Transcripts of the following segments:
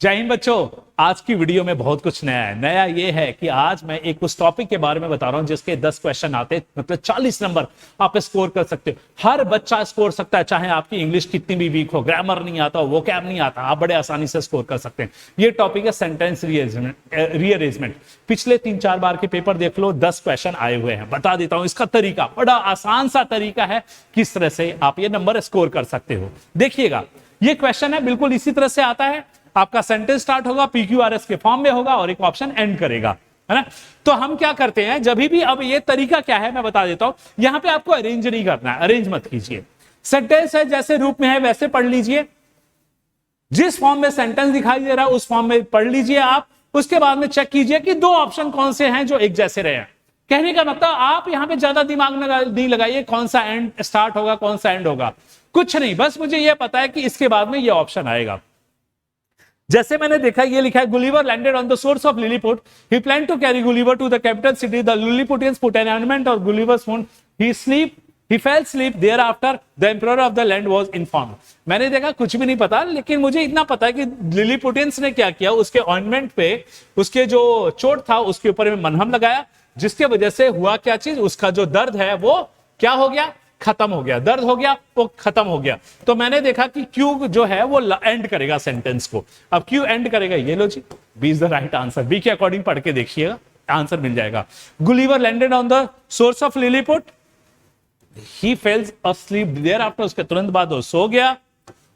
जय हिंद बच्चों। आज की वीडियो में बहुत कुछ नया है। नया ये है कि आज मैं एक उस टॉपिक के बारे में बता रहा हूं जिसके 10 क्वेश्चन आते, मतलब 40 नंबर आप स्कोर कर सकते हो। हर बच्चा स्कोर सकता है, चाहे आपकी इंग्लिश कितनी भी वीक हो, ग्रामर नहीं आता हो, वोकैब नहीं आता, आप बड़े आसानी से स्कोर कर सकते हैं। ये टॉपिक है सेंटेंस रीअरेंजमेंट। पिछले 3-4 बार के पेपर देख लो, 10 क्वेश्चन आए हुए हैं। बता देता हूं इसका तरीका, बड़ा आसान सा तरीका है किस तरह से आप ये नंबर स्कोर कर सकते हो। देखिएगा, ये क्वेश्चन है बिल्कुल इसी तरह से आता है। आपका सेंटेंस स्टार्ट होगा, पीक्यूआरएस के फॉर्म में होगा और एक ऑप्शन एंड करेगा, है ना। तो हम क्या करते हैं जब भी, अब ये तरीका क्या है मैं बता देता हूं। यहां पे आपको अरेंज नहीं करना है, अरेंज मत कीजिए। सेंटेंस है जैसे रूप में है वैसे पढ़ लीजिए। जिस फॉर्म में सेंटेंस दिखाई दे रहा है उस फॉर्म में पढ़ लीजिए आप। उसके बाद में चेक कीजिए कि दो ऑप्शन कौन से हैं जो एक जैसे रहे हैं। कहने का मतलब आप यहां पे ज्यादा दिमाग नहीं लगाइए कौन सा एंड स्टार्ट होगा कौन सा एंड होगा, कुछ नहीं। बस मुझे यह पता है कि इसके बाद में यह ऑप्शन आएगा। जैसे मैंने देखा, ये लिखा है Gulliver landed on the source of Lilliput, he plan to carry Gulliver to the capital city, the Lilliputians put an element of Gulliver's wound, he fell sleep there after the emperor of the land was informed. मैंने देखा कुछ भी नहीं पता, लेकिन मुझे इतना पता है कि लिलीपुटियंस ने क्या किया, उसके ऑइंटमेंट पे उसके जो चोट था उसके ऊपर में मलहम लगाया, जिसके वजह से हुआ क्या चीज, उसका जो दर्द है वो क्या हो गया, खत्म हो गया। दर्द हो गया वो खत्म हो गया। तो मैंने देखा कि क्यू जो है वो एंड करेगा सेंटेंस को। अब क्यू एंड करेगा, ये लो जी, B is the right answer. B के अकॉर्डिंग पढ़ के देखिएगा, आंसर मिल जाएगा। Gulliver landed on the source of Lilliput, he falls asleep there after, उसके तुरंत बाद वो सो गया।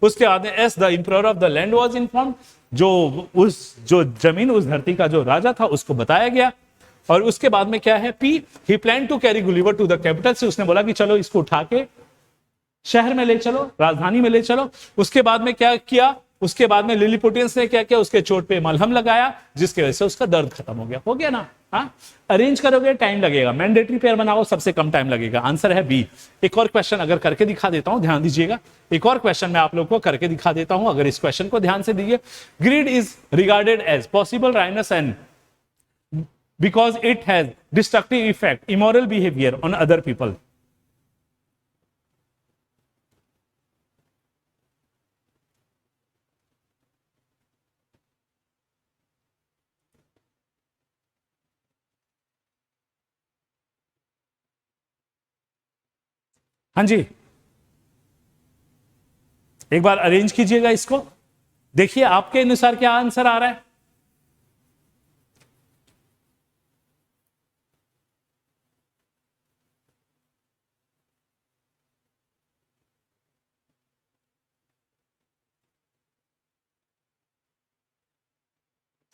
उसके बाद as the emperor of the land was informed, जो जमीन उस धरती का जो राजा था उसको बताया गया। और उसके बाद में क्या है, पी, he plan to carry Gulliver to the capital, से उसने बोला कि चलो इसको उठा के शहर में ले चलो, राजधानी में ले चलो। उसके बाद में क्या किया, उसके बाद में लिलीपुटियंस ने क्या किया, उसके चोट पे मलहम लगाया, जिसकी वजह से उसका दर्द खत्म हो गया ना। हाँ, अरेंज करोगे टाइम लगेगा, मैंडेटरी पेयर बनाओ सबसे कम टाइम लगेगा। आंसर है बी। एक और क्वेश्चन अगर करके दिखा देता हूं, ध्यान दीजिएगा। एक और क्वेश्चन मैं आप लोग को करके दिखा देता हूं, अगर इस क्वेश्चन को ध्यान से दीजिए। Greed is regarded as possible ruinous and because it has destructive effect, immoral behavior on other people. हाँ जी, एक बार अरेंज कीजिएगा इसको, देखिए आपके अनुसार क्या आंसर आ रहा है।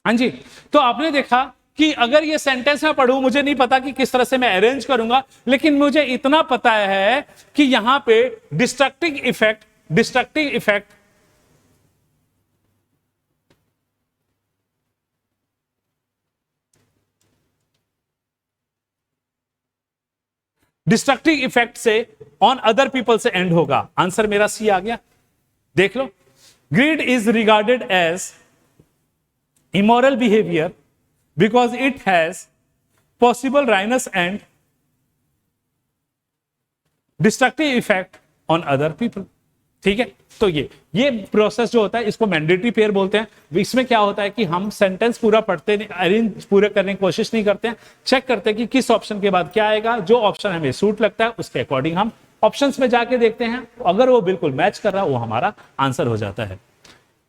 हाँ जी, तो आपने देखा कि अगर ये सेंटेंस में पढ़ूं, मुझे नहीं पता कि किस तरह से मैं अरेंज करूंगा, लेकिन मुझे इतना पता है कि यहां पे डिस्ट्रक्टिव इफेक्ट से ऑन अदर पीपल से एंड होगा। आंसर मेरा सी आ गया, देख लो। Greed is regarded as immoral behavior because it has possible ruinous and destructive effect on other people। ठीक है, तो ये प्रोसेस जो होता है इसको मैंडेटरी पेयर बोलते हैं। इसमें क्या होता है कि हम सेंटेंस पूरा पढ़ते नहीं, अरेंज पूरा करने की कोशिश नहीं करते हैं, चेक करते हैं कि किस ऑप्शन के बाद क्या आएगा। जो ऑप्शन हमें सूट लगता है उसके अकॉर्डिंग हम ऑप्शंस में जाके देखते हैं, अगर वो बिल्कुल मैच कर रहा है वो हमारा आंसर हो जाता है।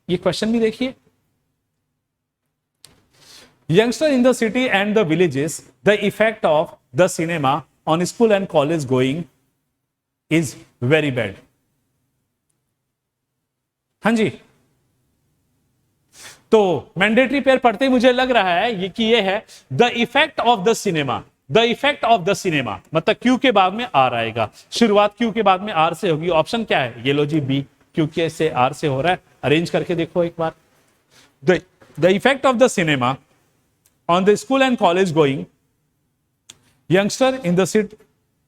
ये क्वेश्चन भी देखिए, youngster in the city and the villages, the effect of the cinema on school and college going is very bad। हाँ जी, तो मैंडेटरी पेयर पढ़ते ही मुझे लग रहा है ये कि ये है the effect of the cinema. The effect of the cinema मतलब क्यू के बाद में आर आएगा, शुरुआत क्यू के बाद में आर से होगी। ऑप्शन क्या है, ये लो जी बी, क्यू के से आर से हो रहा है। अरेंज करके देखो एक बार। The effect of the cinema on the school and college going youngster in the city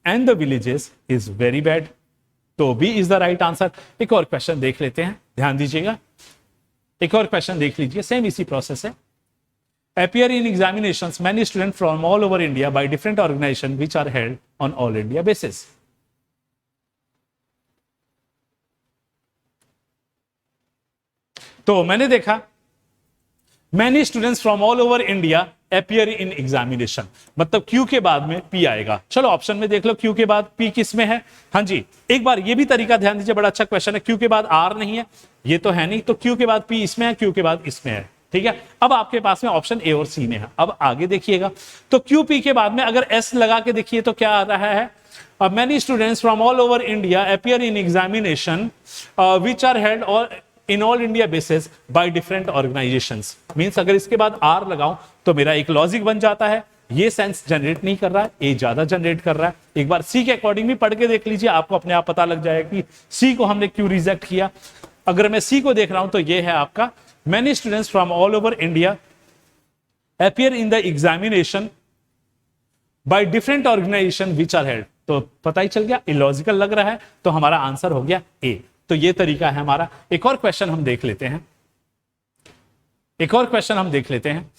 and the villages is very bad। तो B is the right answer। एक और क्वेश्चन देख लेते हैं, ध्यान दीजिएगा। एक और क्वेश्चन देख लीजिए, सेम इसी प्रोसेस है। appear in examinations many students from all over India by different organizations which are held on all India basis। तो मैंने देखा many students from all over India appear in examination, मतलब Q के बाद में P आएगा। चलो ऑप्शन में देख लो क्यू के बाद पी किस में है। हाँ जी, एक बार ये भी तरीका ध्यान दीजिए, बड़ा अच्छा क्वेश्चन है। क्यू के बाद आर नहीं है, ये तो है नहीं, तो क्यू के बाद पी इसमें है, क्यू के बाद इसमें है। ठीक है, अब आपके पास में ऑप्शन ए और सी में है। अब आगे देखिएगा, तो क्यू पी के बाद में अगर एस लगा के देखिए तो क्या आ रहा है, many students from all over India appear in examination which are held और in all India basis by different organisations. Means अगर इसके बाद आर लगाऊं तो मेरा एक लॉजिक बन जाता है, ये सेंस जनरेट नहीं कर रहा है, ए ज्यादा जनरेट कर रहा है। एक बार सी के अकॉर्डिंग भी पढ़ के देख लीजिए, आपको अपने आप पता लग जाएगा कि सी को हमने क्यों रिजेक्ट किया। अगर मैं सी को देख रहा हूं तो ये है आपका many students from all over India appear in the examination by different organisation which are held, तो पता ही चल गया, इलॉजिकल लग रहा है, तो हमारा आंसर हो गया ए। तो ये तरीका है हमारा। एक और क्वेश्चन हम देख लेते हैं, एक और क्वेश्चन हम देख लेते हैं।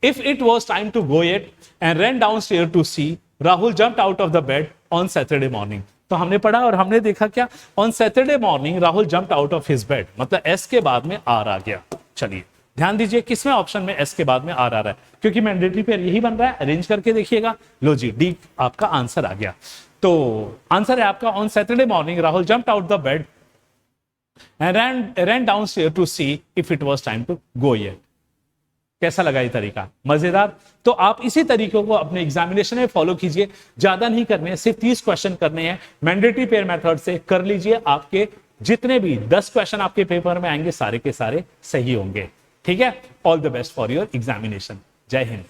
If it was time to go yet and ran downstairs to see, Rahul jumped out of the bed on Saturday morning. तो हमने पढ़ा और हमने देखा क्या, on Saturday morning Rahul jumped out of his bed, मतलब एस के बाद में आर आ गया। चलिए ध्यान दीजिए किसमें ऑप्शन में एस के बाद में आर आ रहा है, क्योंकि मैंडेटरी पेयर यही बन रहा है। अरेंज करके देखिएगा, लो जी डी आपका आंसर आ गया। तो आंसर है आपका on Saturday morning Rahul jumped out the bed and ran downstairs to see if it was time to go yet। कैसा लगा ये तरीका, मजेदार। तो आप इसी तरीकों को अपने एग्जामिनेशन में फॉलो कीजिए, ज्यादा नहीं करने हैं, सिर्फ 30 क्वेश्चन करने हैं। मैंडेटरी पेयर मेथड से कर लीजिए, आपके जितने भी 10 क्वेश्चन आपके पेपर में आएंगे सारे के सारे सही होंगे। ठीक है, all the best for your examination. जय हिंद।